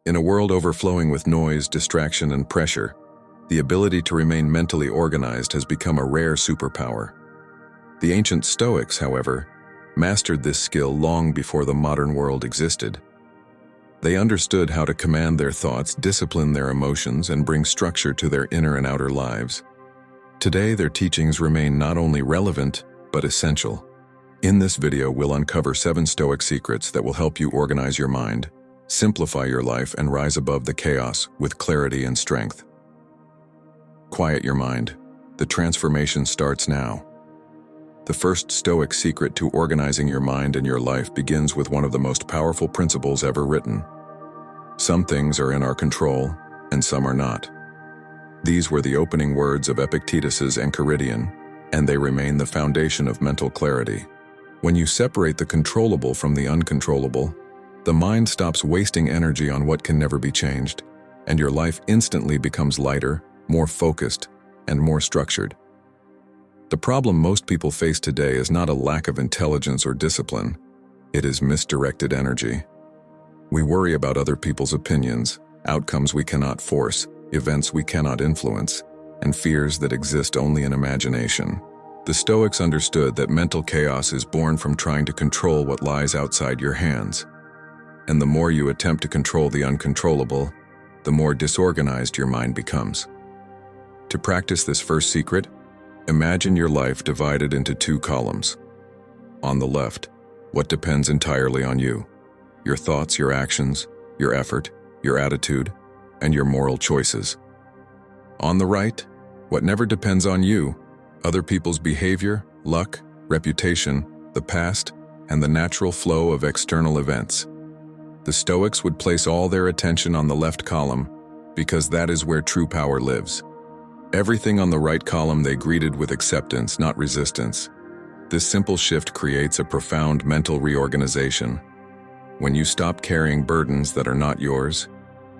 In a world overflowing with noise, distraction, and pressure, the ability to remain mentally organized has become a rare superpower. The ancient Stoics, however, mastered this skill long before the modern world existed. They understood how to command their thoughts, discipline their emotions, and bring structure to their inner and outer lives. Today, their teachings remain not only relevant, but essential. In this video, we'll uncover 7 Stoic secrets that will help you organize your mind, simplify your life, and rise above the chaos with clarity and strength. Quiet your mind. The transformation starts now. The first Stoic secret to organizing your mind and your life begins with one of the most powerful principles ever written. Some things are in our control, and some are not. These were the opening words of Epictetus's Enchiridion, and they remain the foundation of mental clarity. When you separate the controllable from the uncontrollable, the mind stops wasting energy on what can never be changed, and your life instantly becomes lighter, more focused, and more structured. The problem most people face today is not a lack of intelligence or discipline. It is misdirected energy. We worry about other people's opinions, outcomes we cannot force, events we cannot influence, and fears that exist only in imagination. The Stoics understood that mental chaos is born from trying to control what lies outside your hands. And the more you attempt to control the uncontrollable, the more disorganized your mind becomes. To practice this first secret, imagine your life divided into 2 columns. On the left, what depends entirely on you: your thoughts, your actions, your effort, your attitude, and your moral choices. On the right, what never depends on you: other people's behavior, luck, reputation, the past, and the natural flow of external events. The Stoics would place all their attention on the left column because that is where true power lives. Everything on the right column they greeted with acceptance, not resistance. This simple shift creates a profound mental reorganization. When you stop carrying burdens that are not yours,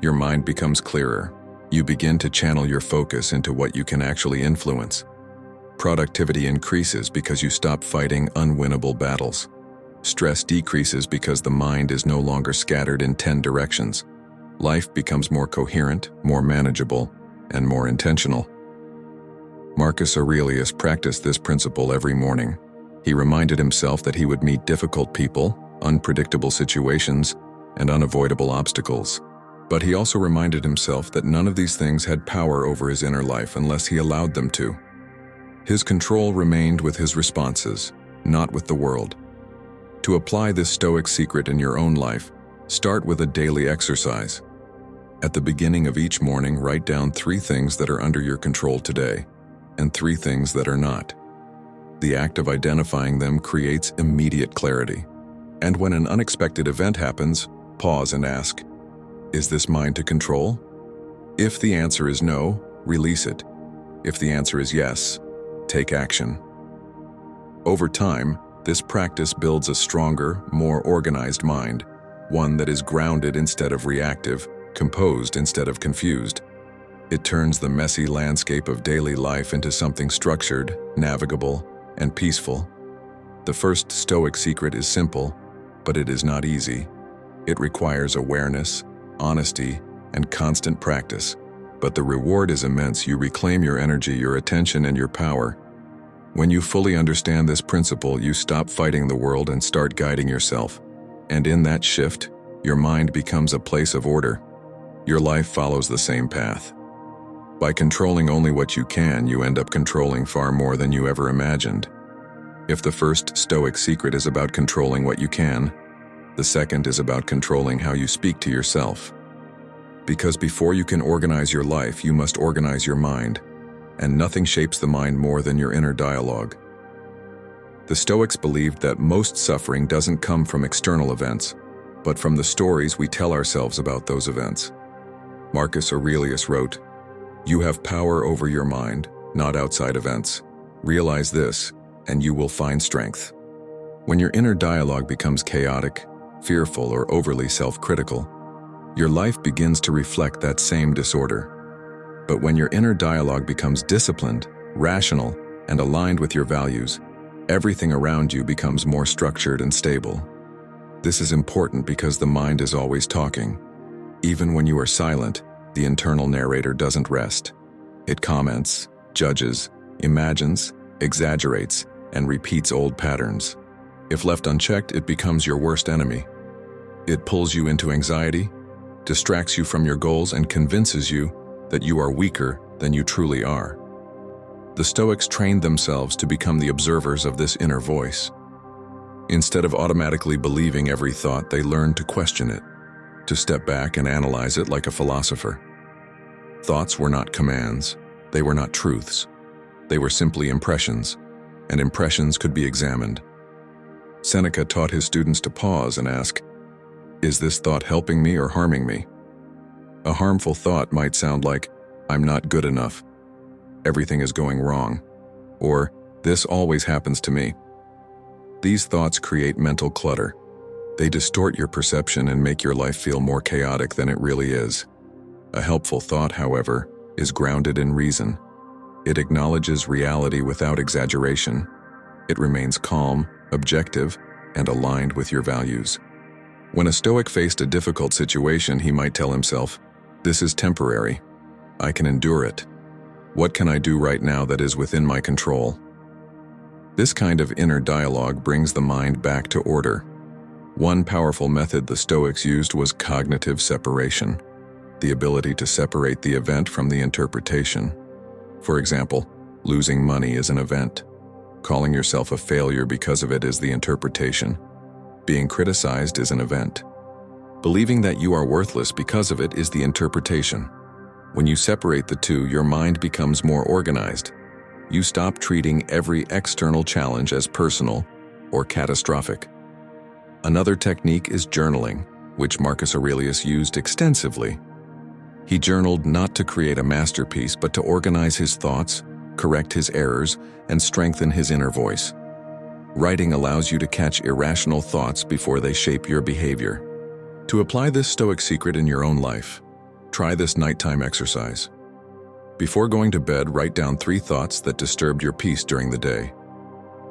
your mind becomes clearer. You begin to channel your focus into what you can actually influence. Productivity increases because you stop fighting unwinnable battles. Stress decreases because the mind is no longer scattered in 10 directions. Life becomes more coherent, more manageable, and more intentional. Marcus Aurelius practiced this principle every morning. He reminded himself that he would meet difficult people, unpredictable situations, and unavoidable obstacles. But he also reminded himself that none of these things had power over his inner life unless he allowed them to. His control remained with his responses, not with the world. To apply this Stoic secret in your own life, start with a daily exercise. At the beginning of each morning, write down 3 things that are under your control today, and 3 things that are not. The act of identifying them creates immediate clarity. And when an unexpected event happens, pause and ask, is this mine to control? If the answer is no, release it. If the answer is yes, take action. Over time, this practice builds a stronger, more organized mind, one that is grounded instead of reactive, composed instead of confused. It turns the messy landscape of daily life into something structured, navigable, and peaceful. The first Stoic secret is simple, but it is not easy. It requires awareness, honesty, and constant practice. But the reward is immense. You reclaim your energy, your attention, and your power. When you fully understand this principle, you stop fighting the world and start guiding yourself. And in that shift, your mind becomes a place of order. Your life follows the same path. By controlling only what you can, you end up controlling far more than you ever imagined. If the first Stoic secret is about controlling what you can, the second is about controlling how you speak to yourself. Because before you can organize your life, you must organize your mind, and nothing shapes the mind more than your inner dialogue. The Stoics believed that most suffering doesn't come from external events, but from the stories we tell ourselves about those events. Marcus Aurelius wrote, "You have power over your mind, not outside events. Realize this, and you will find strength." When your inner dialogue becomes chaotic, fearful, or overly self-critical, your life begins to reflect that same disorder. But when your inner dialogue becomes disciplined, rational, and aligned with your values, everything around you becomes more structured and stable. This is important because the mind is always talking. Even when you are silent, the internal narrator doesn't rest. It comments, judges, imagines, exaggerates, and repeats old patterns. If left unchecked, it becomes your worst enemy. It pulls you into anxiety, distracts you from your goals, and convinces you that you are weaker than you truly are. The Stoics trained themselves to become the observers of this inner voice. Instead of automatically believing every thought, they learned to question it, to step back and analyze it like a philosopher. Thoughts were not commands, they were not truths. They were simply impressions, and impressions could be examined. Seneca taught his students to pause and ask, "Is this thought helping me or harming me?" A harmful thought might sound like, "I'm not good enough," "Everything is going wrong," or "This always happens to me." These thoughts create mental clutter. They distort your perception and make your life feel more chaotic than it really is. A helpful thought, however, is grounded in reason. It acknowledges reality without exaggeration. It remains calm, objective, and aligned with your values. When a Stoic faced a difficult situation, he might tell himself, "This is temporary. I can endure it. What can I do right now that is within my control?" This kind of inner dialogue brings the mind back to order. One powerful method the Stoics used was cognitive separation, the ability to separate the event from the interpretation. For example, losing money is an event. Calling yourself a failure because of it is the interpretation. Being criticized is an event. Believing that you are worthless because of it is the interpretation. When you separate the two, your mind becomes more organized. You stop treating every external challenge as personal or catastrophic. Another technique is journaling, which Marcus Aurelius used extensively. He journaled not to create a masterpiece, but to organize his thoughts, correct his errors, and strengthen his inner voice. Writing allows you to catch irrational thoughts before they shape your behavior. To apply this Stoic secret in your own life, try this nighttime exercise. Before going to bed, write down 3 thoughts that disturbed your peace during the day.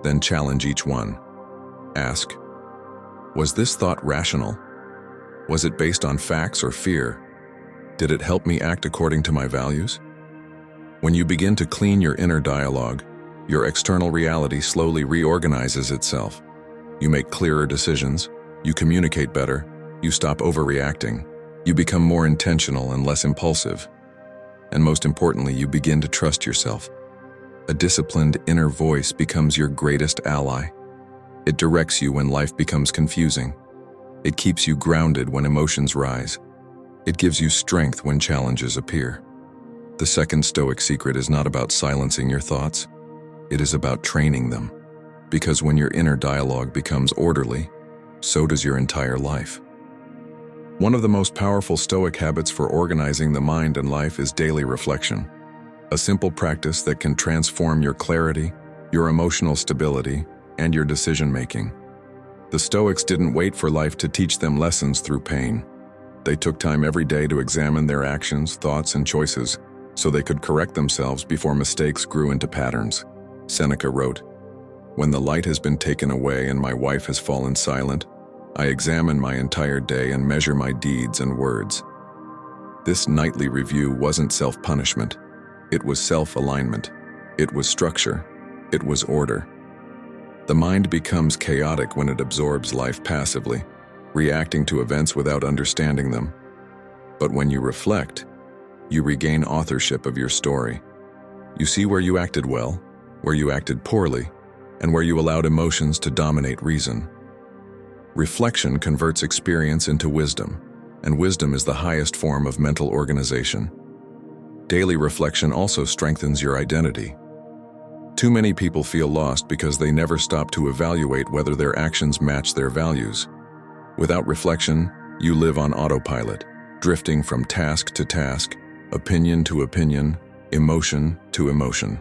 Then challenge each one. Ask, was this thought rational? Was it based on facts or fear? Did it help me act according to my values? When you begin to clean your inner dialogue, your external reality slowly reorganizes itself. You make clearer decisions, you communicate better, you stop overreacting, you become more intentional and less impulsive. And most importantly, you begin to trust yourself. A disciplined inner voice becomes your greatest ally. It directs you when life becomes confusing. It keeps you grounded when emotions rise. It gives you strength when challenges appear. The second Stoic secret is not about silencing your thoughts. It is about training them. Because when your inner dialogue becomes orderly, so does your entire life. One of the most powerful Stoic habits for organizing the mind and life is daily reflection. A simple practice that can transform your clarity, your emotional stability, and your decision-making. The Stoics didn't wait for life to teach them lessons through pain. They took time every day to examine their actions, thoughts, and choices, so they could correct themselves before mistakes grew into patterns. Seneca wrote, "When the light has been taken away and my wife has fallen silent, I examine my entire day and measure my deeds and words." This nightly review wasn't self-punishment. It was self-alignment. It was structure. It was order. The mind becomes chaotic when it absorbs life passively, reacting to events without understanding them. But when you reflect, you regain authorship of your story. You see where you acted well, where you acted poorly, and where you allowed emotions to dominate reason. Reflection converts experience into wisdom, and wisdom is the highest form of mental organization. Daily reflection also strengthens your identity. Too many people feel lost because they never stop to evaluate whether their actions match their values. Without reflection, you live on autopilot, drifting from task to task, opinion to opinion, emotion to emotion.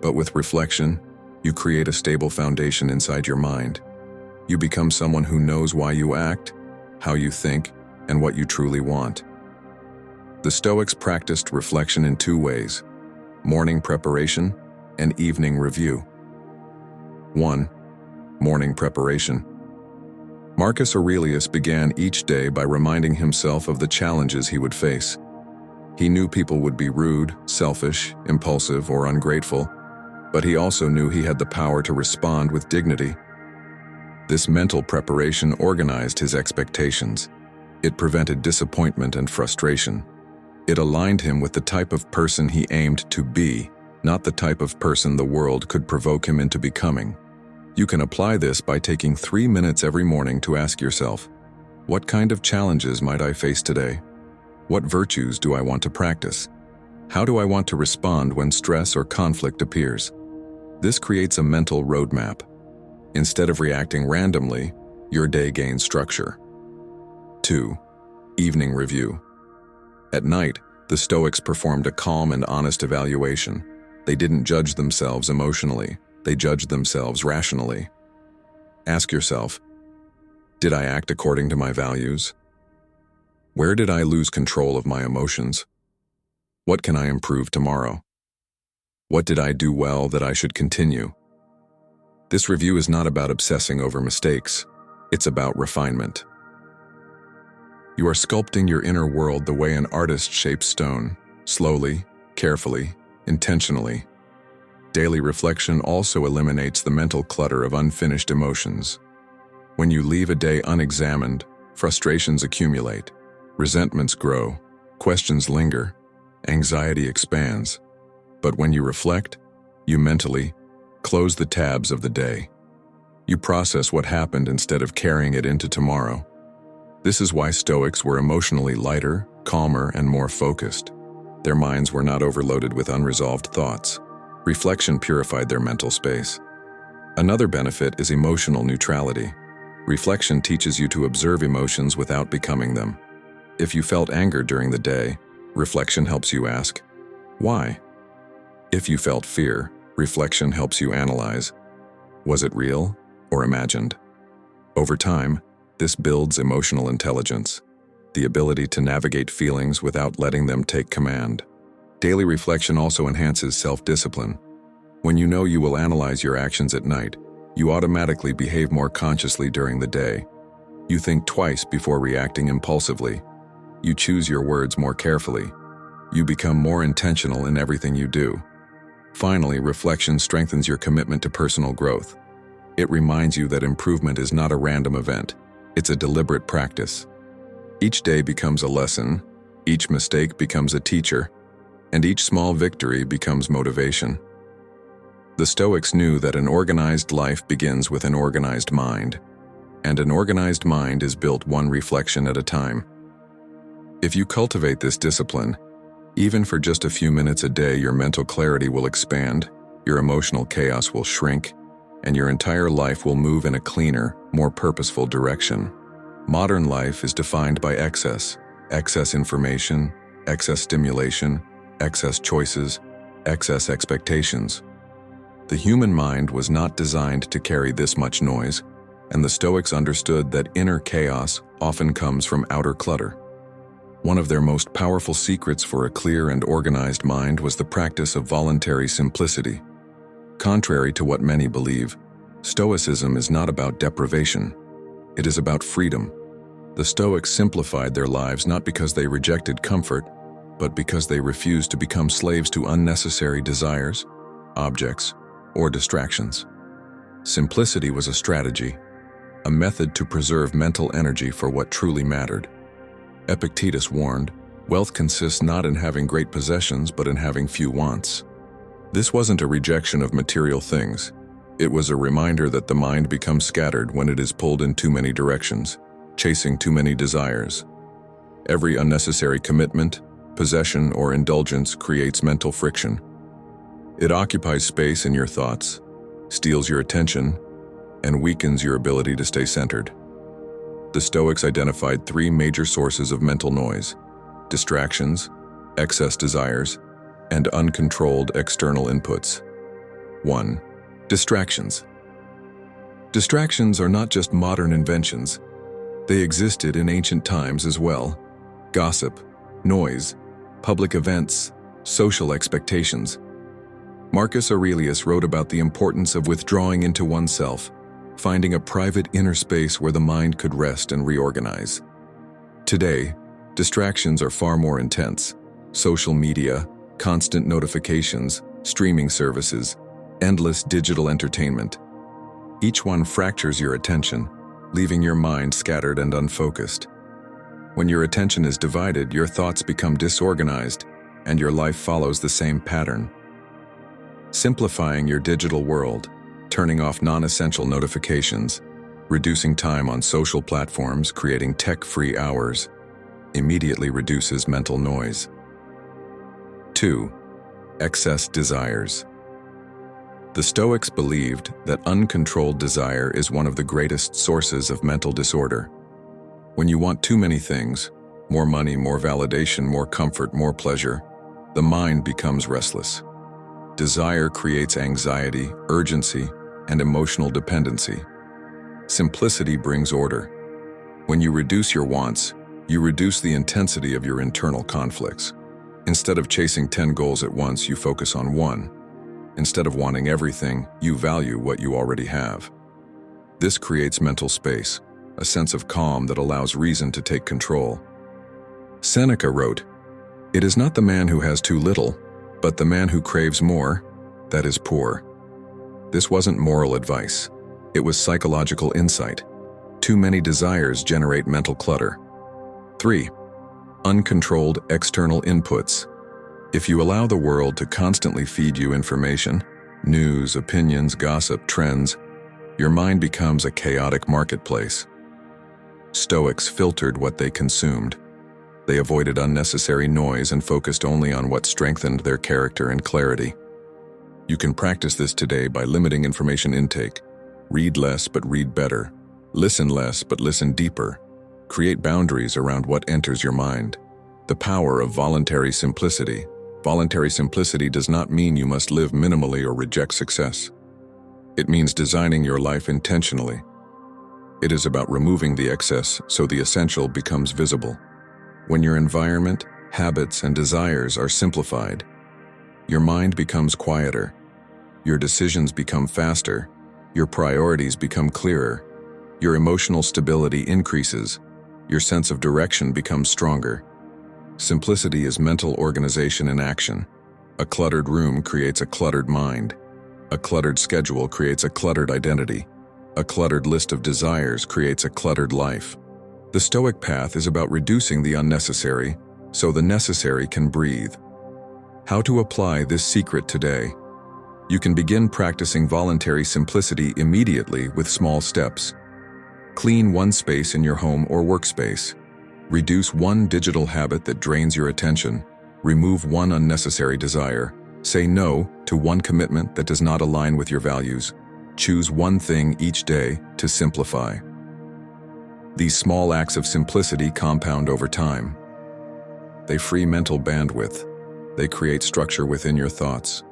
But with reflection, you create a stable foundation inside your mind. You become someone who knows why you act, how you think, and what you truly want. The Stoics practiced reflection in 2 ways: morning preparation and evening review. 1. Morning preparation. Marcus Aurelius began each day by reminding himself of the challenges he would face. He knew people would be rude, selfish, impulsive, or ungrateful, but he also knew he had the power to respond with dignity. This mental preparation organized his expectations. It prevented disappointment and frustration. It aligned him with the type of person he aimed to be, not the type of person the world could provoke him into becoming. You can apply this by taking 3 minutes every morning to ask yourself, what kind of challenges might I face today? What virtues do I want to practice? How do I want to respond when stress or conflict appears? This creates a mental roadmap. Instead of reacting randomly, your day gains structure. 2. Evening review. At night, the Stoics performed a calm and honest evaluation. They didn't judge themselves emotionally, they judged themselves rationally. Ask yourself, did I act according to my values? Where did I lose control of my emotions? What can I improve tomorrow? What did I do well that I should continue? This review is not about obsessing over mistakes, it's about refinement. You are sculpting your inner world the way an artist shapes stone, slowly, carefully, intentionally. Daily reflection also eliminates the mental clutter of unfinished emotions. When you leave a day unexamined, frustrations accumulate, resentments grow, questions linger, anxiety expands. But when you reflect, you mentally close the tabs of the day. You process what happened instead of carrying it into tomorrow. This is why Stoics were emotionally lighter, calmer, and more focused. Their minds were not overloaded with unresolved thoughts. Reflection purified their mental space. Another benefit is emotional neutrality. Reflection teaches you to observe emotions without becoming them. If you felt anger during the day, reflection helps you ask, why? If you felt fear, reflection helps you analyze, was it real or imagined? Over time, this builds emotional intelligence, the ability to navigate feelings without letting them take command. Daily reflection also enhances self-discipline. When you know you will analyze your actions at night, you automatically behave more consciously during the day. You think twice before reacting impulsively. You choose your words more carefully. You become more intentional in everything you do. Finally, reflection strengthens your commitment to personal growth. It reminds you that improvement is not a random event. It's a deliberate practice. Each day becomes a lesson, each mistake becomes a teacher, and each small victory becomes motivation. The Stoics knew that an organized life begins with an organized mind, and an organized mind is built one reflection at a time. If you cultivate this discipline, even for just a few minutes a day, your mental clarity will expand, your emotional chaos will shrink, and your entire life will move in a cleaner, more purposeful direction. Modern life is defined by excess information, excess stimulation, excess choices, excess expectations. The human mind was not designed to carry this much noise, and the Stoics understood that inner chaos often comes from outer clutter. One of their most powerful secrets for a clear and organized mind was the practice of voluntary simplicity. Contrary to what many believe, Stoicism is not about deprivation. It is about freedom. The Stoics simplified their lives not because they rejected comfort, but because they refused to become slaves to unnecessary desires, objects, or distractions. Simplicity was a strategy, a method to preserve mental energy for what truly mattered. Epictetus warned, wealth consists not in having great possessions but in having few wants. This wasn't a rejection of material things. It was a reminder that the mind becomes scattered when it is pulled in too many directions, chasing too many desires. Every unnecessary commitment, possession, or indulgence creates mental friction. It occupies space in your thoughts, steals your attention, and weakens your ability to stay centered. The Stoics identified 3 major sources of mental noise: distractions, excess desires, and uncontrolled external inputs. 1. Distractions. Distractions are not just modern inventions. They existed in ancient times as well. Gossip, noise, public events, social expectations. Marcus Aurelius wrote about the importance of withdrawing into oneself, finding a private inner space where the mind could rest and reorganize. Today, distractions are far more intense. Social media, constant notifications, streaming services, endless digital entertainment. Each one fractures your attention, leaving your mind scattered and unfocused. When your attention is divided, your thoughts become disorganized, and your life follows the same pattern. Simplifying your digital world, turning off non-essential notifications, reducing time on social platforms, creating tech-free hours, immediately reduces mental noise. 2. Excess desires. The Stoics believed that uncontrolled desire is one of the greatest sources of mental disorder. When you want too many things, more money, more validation, more comfort, more pleasure, the mind becomes restless. Desire creates anxiety, urgency, and emotional dependency. Simplicity brings order. When you reduce your wants, you reduce the intensity of your internal conflicts. Instead of chasing 10 goals at once, you focus on one. Instead of wanting everything, you value what you already have. This creates mental space, a sense of calm that allows reason to take control. Seneca wrote, "It is not the man who has too little, but the man who craves more, that is poor." This wasn't moral advice. It was psychological insight. Too many desires generate mental clutter. 3. Uncontrolled external inputs. If you allow the world to constantly feed you information, news, opinions, gossip, trends, your mind becomes a chaotic marketplace. Stoics filtered what they consumed. They avoided unnecessary noise and focused only on what strengthened their character and clarity. You can practice this today by limiting information intake. Read less but read better. Listen less but listen deeper. Create boundaries around what enters your mind. The power of voluntary simplicity. Voluntary simplicity does not mean you must live minimally or reject success. It means designing your life intentionally. It is about removing the excess so the essential becomes visible. When your environment, habits, and desires are simplified, your mind becomes quieter, your decisions become faster, your priorities become clearer, your emotional stability increases, your sense of direction becomes stronger. Simplicity is mental organization in action. A cluttered room creates a cluttered mind. A cluttered schedule creates a cluttered identity. A cluttered list of desires creates a cluttered life. The Stoic path is about reducing the unnecessary so the necessary can breathe. How to apply this secret today? You can begin practicing voluntary simplicity immediately with small steps. Clean one space in your home or workspace. Reduce one digital habit that drains your attention. Remove one unnecessary desire. Say no to one commitment that does not align with your values. Choose one thing each day to simplify. These small acts of simplicity compound over time. They free mental bandwidth. They create structure within your thoughts.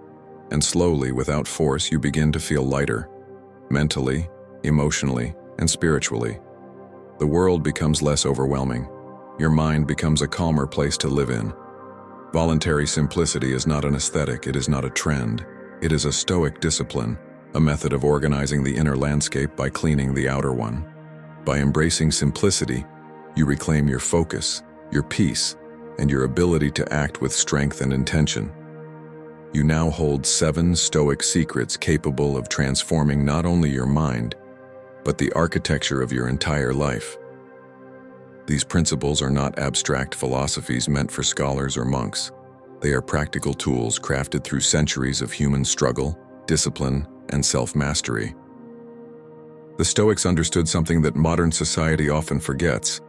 And slowly, without force, you begin to feel lighter, mentally, emotionally, and spiritually. The world becomes less overwhelming. Your mind becomes a calmer place to live in. Voluntary simplicity is not an aesthetic, it is not a trend. It is a Stoic discipline, a method of organizing the inner landscape by cleaning the outer one. By embracing simplicity, you reclaim your focus, your peace, and your ability to act with strength and intention. You now hold 7 Stoic secrets capable of transforming not only your mind, but the architecture of your entire life. These principles are not abstract philosophies meant for scholars or monks. They are practical tools crafted through centuries of human struggle, discipline, and self-mastery. The Stoics understood something that modern society often forgets.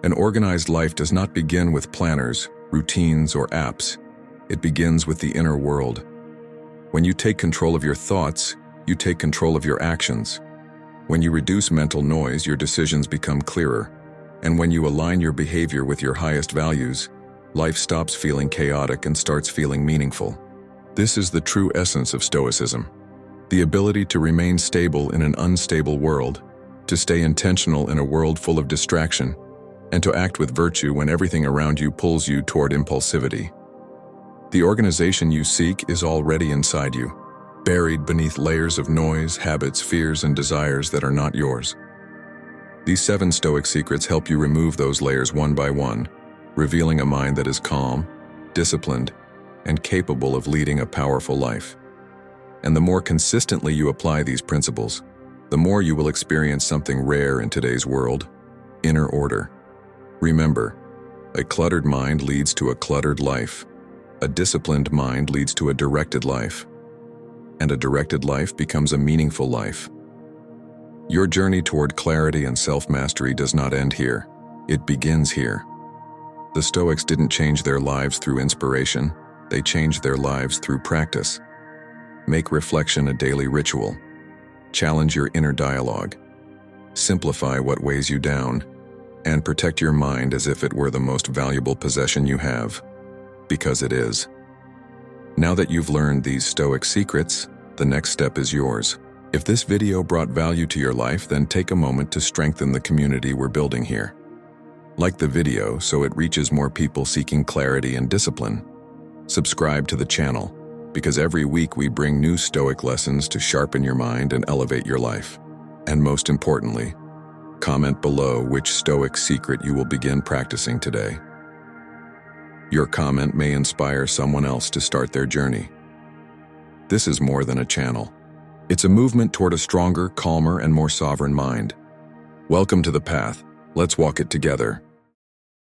An organized life does not begin with planners, routines, or apps. It begins with the inner world. When you take control of your thoughts, you take control of your actions. When you reduce mental noise, your decisions become clearer. And when you align your behavior with your highest values, life stops feeling chaotic and starts feeling meaningful. This is the true essence of Stoicism. The ability to remain stable in an unstable world, to stay intentional in a world full of distraction, and to act with virtue when everything around you pulls you toward impulsivity. The organization you seek is already inside you. buried beneath layers of noise, habits, fears, and desires that are not yours. These 7 Stoic secrets help you remove those layers one by one, revealing a mind that is calm, disciplined, and capable of leading a powerful life. And the more consistently you apply these principles, the more you will experience something rare in today's world: inner order. Remember, a cluttered mind leads to a cluttered life. A disciplined mind leads to a directed life. And a directed life becomes a meaningful life. Your journey toward clarity and self-mastery does not end here. It begins here. The Stoics didn't change their lives through inspiration. They changed their lives through practice. Make reflection a daily ritual. Challenge your inner dialogue. Simplify what weighs you down. And protect your mind as if it were the most valuable possession you have. Because it is. Now that you've learned these Stoic secrets, the next step is yours. If this video brought value to your life, then take a moment to strengthen the community we're building here. Like the video so it reaches more people seeking clarity and discipline. Subscribe to the channel, because every week we bring new Stoic lessons to sharpen your mind and elevate your life. And most importantly, comment below which Stoic secret you will begin practicing today. Your comment may inspire someone else to start their journey. This is more than a channel. It's a movement toward a stronger, calmer, and more sovereign mind. Welcome to the path. Let's walk it together.